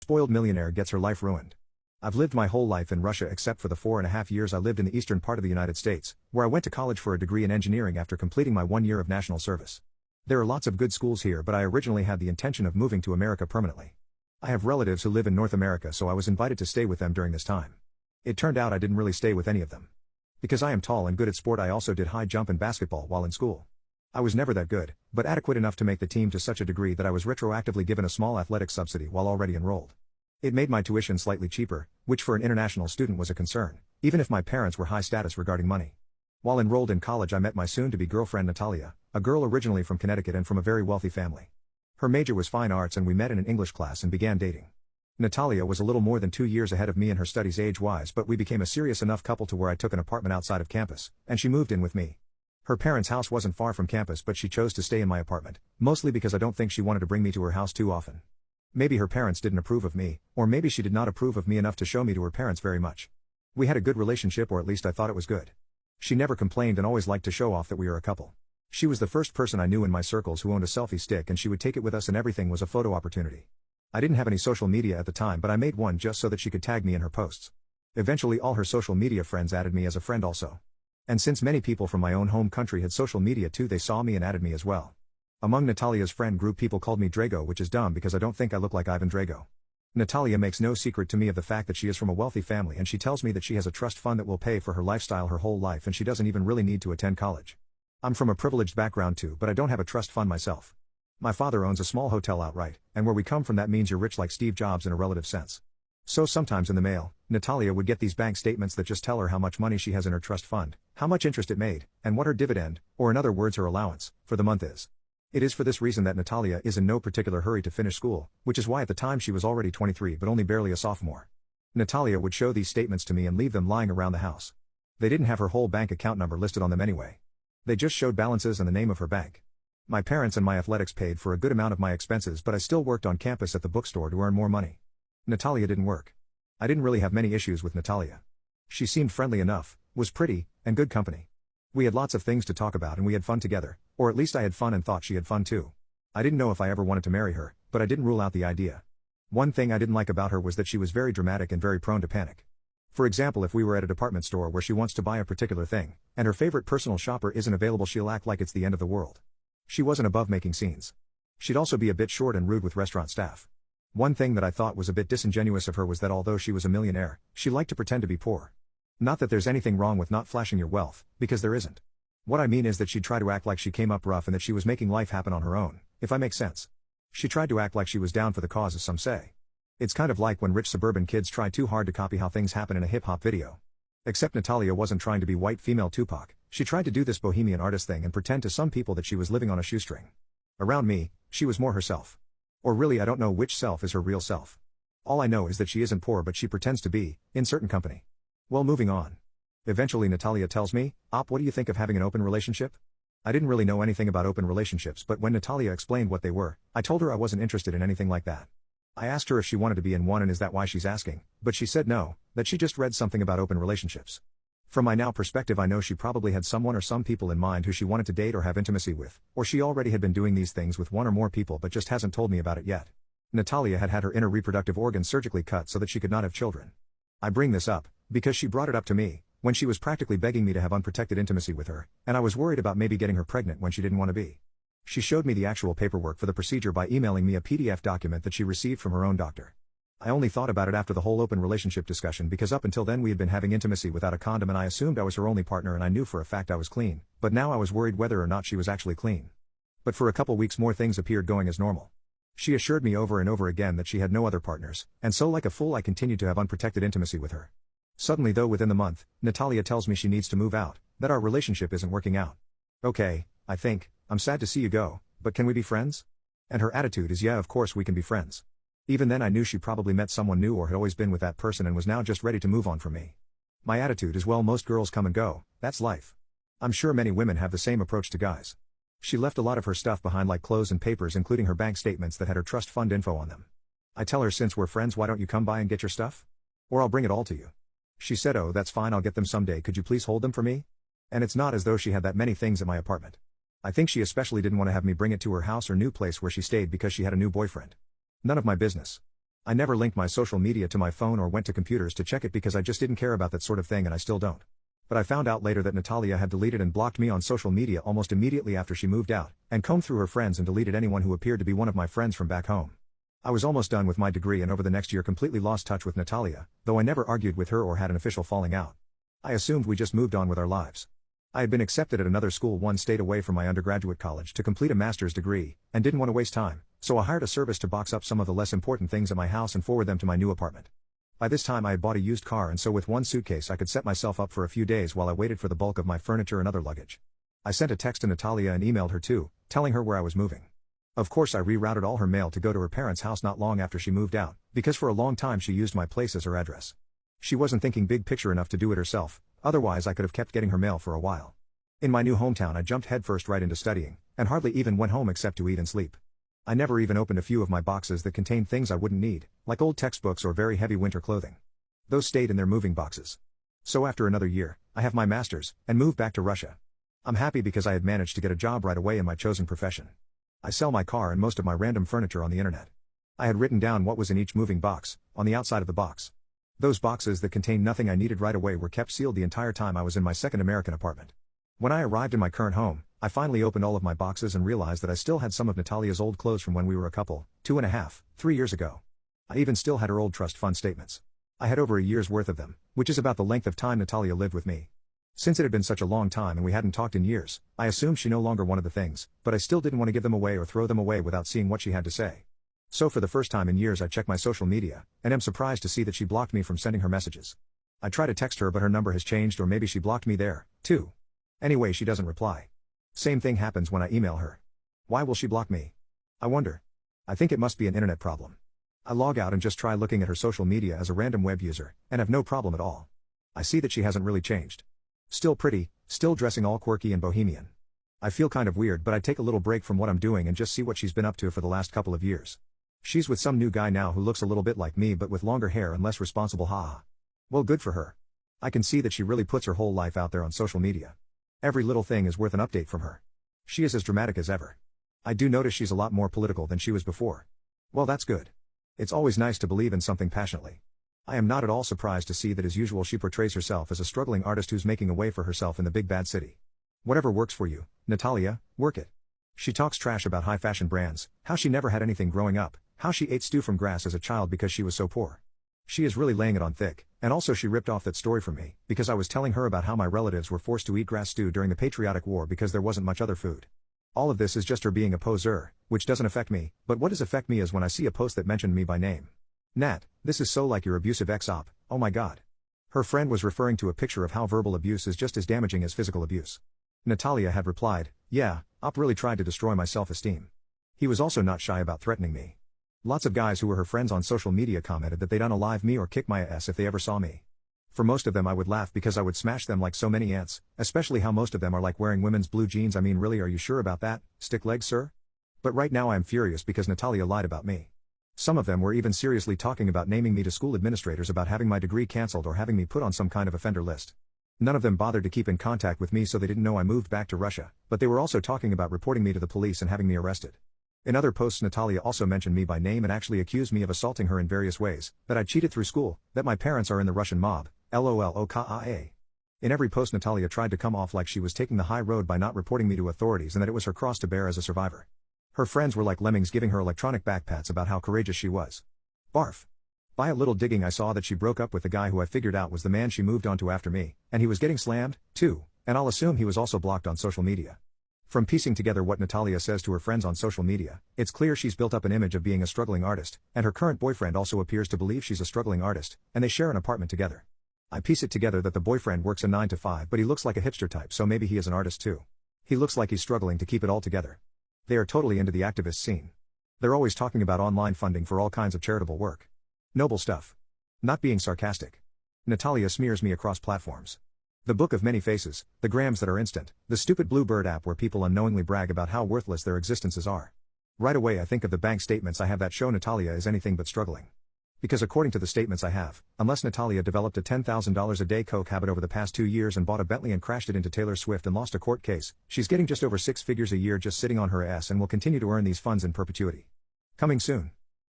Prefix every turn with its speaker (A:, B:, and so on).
A: spoiled millionaire gets her life ruined. I've lived my whole life in Russia except for the 4.5 years I lived in the eastern part of the United States, where I went to college for a degree in engineering after completing my 1 year of national service. There are lots of good schools here, but I originally had the intention of moving to America permanently. I have relatives who live in North America, so I was invited to stay with them during this time. It turned out I didn't really stay with any of them. Because I am tall and good at sport, I also did high jump and basketball while in school. I was never that good, but adequate enough to make the team to such a degree that I was retroactively given a small athletic subsidy while already enrolled. It made my tuition slightly cheaper, which for an international student was a concern, even if my parents were high status regarding money. While enrolled in college, I met my soon-to-be girlfriend Natalia, a girl originally from Connecticut and from a very wealthy family. Her major was fine arts, and we met in an English class and began dating. Natalia was a little more than 2 years ahead of me in her studies age-wise, but we became a serious enough couple to where I took an apartment outside of campus, and she moved in with me. Her parents' house wasn't far from campus, but she chose to stay in my apartment, mostly because I don't think she wanted to bring me to her house too often. Maybe her parents didn't approve of me, or maybe she did not approve of me enough to show me to her parents very much. We had a good relationship, or at least I thought it was good. She never complained and always liked to show off that we were a couple. She was the first person I knew in my circles who owned a selfie stick, and she would take it with us, and everything was a photo opportunity. I didn't have any social media at the time, but I made one just so that she could tag me in her posts. Eventually all her social media friends added me as a friend also. And since many people from my own home country had social media too, they saw me and added me as well. Among Natalia's friend group, people called me Drago, which is dumb because I don't think I look like Ivan Drago. Natalia makes no secret to me of the fact that she is from a wealthy family, and she tells me that she has a trust fund that will pay for her lifestyle her whole life, and she doesn't even really need to attend college. I'm from a privileged background too, but I don't have a trust fund myself. My father owns a small hotel outright, and where we come from, that means you're rich like Steve Jobs in a relative sense. So sometimes in the mail, Natalia would get these bank statements that just tell her how much money she has in her trust fund, how much interest it made, and what her dividend, or in other words her allowance, for the month is. It is for this reason that Natalia is in no particular hurry to finish school, which is why at the time she was already 23 but only barely a sophomore. Natalia would show these statements to me and leave them lying around the house. They didn't have her whole bank account number listed on them anyway. They just showed balances and the name of her bank. My parents and my athletics paid for a good amount of my expenses, but I still worked on campus at the bookstore to earn more money. Natalia didn't work. I didn't really have many issues with Natalia. She seemed friendly enough, was pretty, and good company. We had lots of things to talk about and we had fun together, or at least I had fun and thought she had fun too. I didn't know if I ever wanted to marry her, but I didn't rule out the idea. One thing I didn't like about her was that she was very dramatic and very prone to panic. For example, if we were at a department store where she wants to buy a particular thing, and her favorite personal shopper isn't available, she'll act like it's the end of the world. She wasn't above making scenes. She'd also be a bit short and rude with restaurant staff. One thing that I thought was a bit disingenuous of her was that although she was a millionaire, she liked to pretend to be poor. Not that there's anything wrong with not flashing your wealth, because there isn't. What I mean is that she'd try to act like she came up rough and that she was making life happen on her own, if I make sense. She tried to act like she was down for the cause, as some say. It's kind of like when rich suburban kids try too hard to copy how things happen in a hip-hop video. Except Natalia wasn't trying to be white female Tupac, she tried to do this bohemian artist thing and pretend to some people that she was living on a shoestring. Around me, she was more herself. Or really, I don't know which self is her real self. All I know is that she isn't poor, but she pretends to be, in certain company. Well, moving on. Eventually Natalia tells me, what do you think of having an open relationship? I didn't really know anything about open relationships, but when Natalia explained what they were, I told her I wasn't interested in anything like that. I asked her if she wanted to be in one and is that why she's asking, but she said no, that she just read something about open relationships. From my now perspective, I know she probably had someone or some people in mind who she wanted to date or have intimacy with, or she already had been doing these things with one or more people but just hasn't told me about it yet. Natalia had had her inner reproductive organs surgically cut so that she could not have children. I bring this up because she brought it up to me when she was practically begging me to have unprotected intimacy with her, and I was worried about maybe getting her pregnant when she didn't want to be. She showed me the actual paperwork for the procedure by emailing me a PDF document that she received from her own doctor. I only thought about it after the whole open relationship discussion because up until then we had been having intimacy without a condom and I assumed I was her only partner and I knew for a fact I was clean, but now I was worried whether or not she was actually clean. But for a couple weeks more things appeared going as normal. She assured me over and over again that she had no other partners, and so like a fool I continued to have unprotected intimacy with her. Suddenly though, within the month, Natalia tells me she needs to move out, that our relationship isn't working out. Okay, I think, I'm sad to see you go, but can we be friends? And her attitude is yeah, of course we can be friends. Even then I knew she probably met someone new or had always been with that person and was now just ready to move on from me. My attitude is well, most girls come and go, that's life. I'm sure many women have the same approach to guys. She left a lot of her stuff behind like clothes and papers including her bank statements that had her trust fund info on them. I tell her since we're friends why don't you come by and get your stuff? Or I'll bring it all to you. She said oh that's fine, I'll get them someday, could you please hold them for me? And it's not as though she had that many things at my apartment. I think she especially didn't want to have me bring it to her house or new place where she stayed because she had a new boyfriend. None of my business. I never linked my social media to my phone or went to computers to check it because I just didn't care about that sort of thing, and I still don't. But I found out later that Natalia had deleted and blocked me on social media almost immediately after she moved out, and combed through her friends and deleted anyone who appeared to be one of my friends from back home. I was almost done with my degree and over the next year completely lost touch with Natalia, though I never argued with her or had an official falling out. I assumed we just moved on with our lives. I had been accepted at another school one state away from my undergraduate college to complete a master's degree, and didn't want to waste time, so I hired a service to box up some of the less important things at my house and forward them to my new apartment. By this time I had bought a used car, and so with one suitcase I could set myself up for a few days while I waited for the bulk of my furniture and other luggage. I sent a text to Natalia and emailed her too, telling her where I was moving. Of course I rerouted all her mail to go to her parents' house not long after she moved out, because for a long time she used my place as her address. She wasn't thinking big picture enough to do it herself, otherwise I could have kept getting her mail for a while. In my new hometown I jumped headfirst right into studying, and hardly even went home except to eat and sleep. I never even opened a few of my boxes that contained things I wouldn't need, like old textbooks or very heavy winter clothing. Those stayed in their moving boxes. So after another year, I have my master's, and moved back to Russia. I'm happy because I had managed to get a job right away in my chosen profession. I sell my car and most of my random furniture on the internet. I had written down what was in each moving box, on the outside of the box. Those boxes that contained nothing I needed right away were kept sealed the entire time I was in my second American apartment. When I arrived in my current home, I finally opened all of my boxes and realized that I still had some of Natalia's old clothes from when we were a couple, 2.5, 3 years ago. I even still had her old trust fund statements. I had over a year's worth of them, which is about the length of time Natalia lived with me. Since it had been such a long time and we hadn't talked in years, I assumed she no longer wanted the things, but I still didn't want to give them away or throw them away without seeing what she had to say. So for the first time in years I checked my social media, and am surprised to see that she blocked me from sending her messages. I try to text her but her number has changed, or maybe she blocked me there, too. Anyway, she doesn't reply. Same thing happens when I email her. Why will she block me? I wonder. I think it must be an internet problem. I log out and just try looking at her social media as a random web user, and have no problem at all. I see that she hasn't really changed. Still pretty, still dressing all quirky and bohemian. I feel kind of weird, but I take a little break from what I'm doing and just see what she's been up to for the last couple of years. She's with some new guy now who looks a little bit like me but with longer hair and less responsible, haha. Well, good for her. I can see that she really puts her whole life out there on social media. Every little thing is worth an update from her. She is as dramatic as ever. I do notice she's a lot more political than she was before. Well, that's good. It's always nice to believe in something passionately. I am not at all surprised to see that as usual she portrays herself as a struggling artist who's making a way for herself in the big bad city. Whatever works for you, Natalia, work it. She talks trash about high fashion brands, how she never had anything growing up, how she ate stew from grass as a child because she was so poor. She is really laying it on thick, and also she ripped off that story from me, because I was telling her about how my relatives were forced to eat grass stew during the Patriotic War because there wasn't much other food. All of this is just her being a poser, which doesn't affect me, but what does affect me is when I see a post that mentioned me by name. Nat, this is so like your abusive ex-op, oh my god. Her friend was referring to a picture of how verbal abuse is just as damaging as physical abuse. Natalia had replied, yeah, op really tried to destroy my self-esteem. He was also not shy about threatening me. Lots of guys who were her friends on social media commented that they'd unalive me or kick my ass if they ever saw me. For most of them I would laugh because I would smash them like so many ants, especially how most of them are like wearing women's blue jeans. I mean, really, are you sure about that, stick legs sir? But right now I am furious because Natalia lied about me. Some of them were even seriously talking about naming me to school administrators about having my degree cancelled or having me put on some kind of offender list. None of them bothered to keep in contact with me, so they didn't know I moved back to Russia, but they were also talking about reporting me to the police and having me arrested. In other posts Natalia also mentioned me by name and actually accused me of assaulting her in various ways, that I cheated through school, that my parents are in the Russian mob, LOLOKIA. In every post Natalia tried to come off like she was taking the high road by not reporting me to authorities and that it was her cross to bear as a survivor. Her friends were like lemmings giving her electronic backpats about how courageous she was. Barf. By a little digging I saw that she broke up with the guy who I figured out was the man she moved onto after me, and he was getting slammed, too, and I'll assume he was also blocked on social media. From piecing together what Natalia says to her friends on social media, it's clear she's built up an image of being a struggling artist, and her current boyfriend also appears to believe she's a struggling artist, and they share an apartment together. I piece it together that the boyfriend works a 9 to 5 but he looks like a hipster type, so maybe he is an artist too. He looks like he's struggling to keep it all together. They are totally into the activist scene. They're always talking about online funding for all kinds of charitable work. Noble stuff. Not being sarcastic. Natalia smears me across platforms. The book of many faces, the grams that are instant, the stupid Bluebird app where people unknowingly brag about how worthless their existences are. Right away I think of the bank statements I have that show Natalia is anything but struggling. Because according to the statements I have, unless Natalia developed a $10,000 a day coke habit over the past 2 years and bought a Bentley and crashed it into Taylor Swift and lost a court case, she's getting just over 6 figures a year just sitting on her ass and will continue to earn these funds in perpetuity. Coming soon.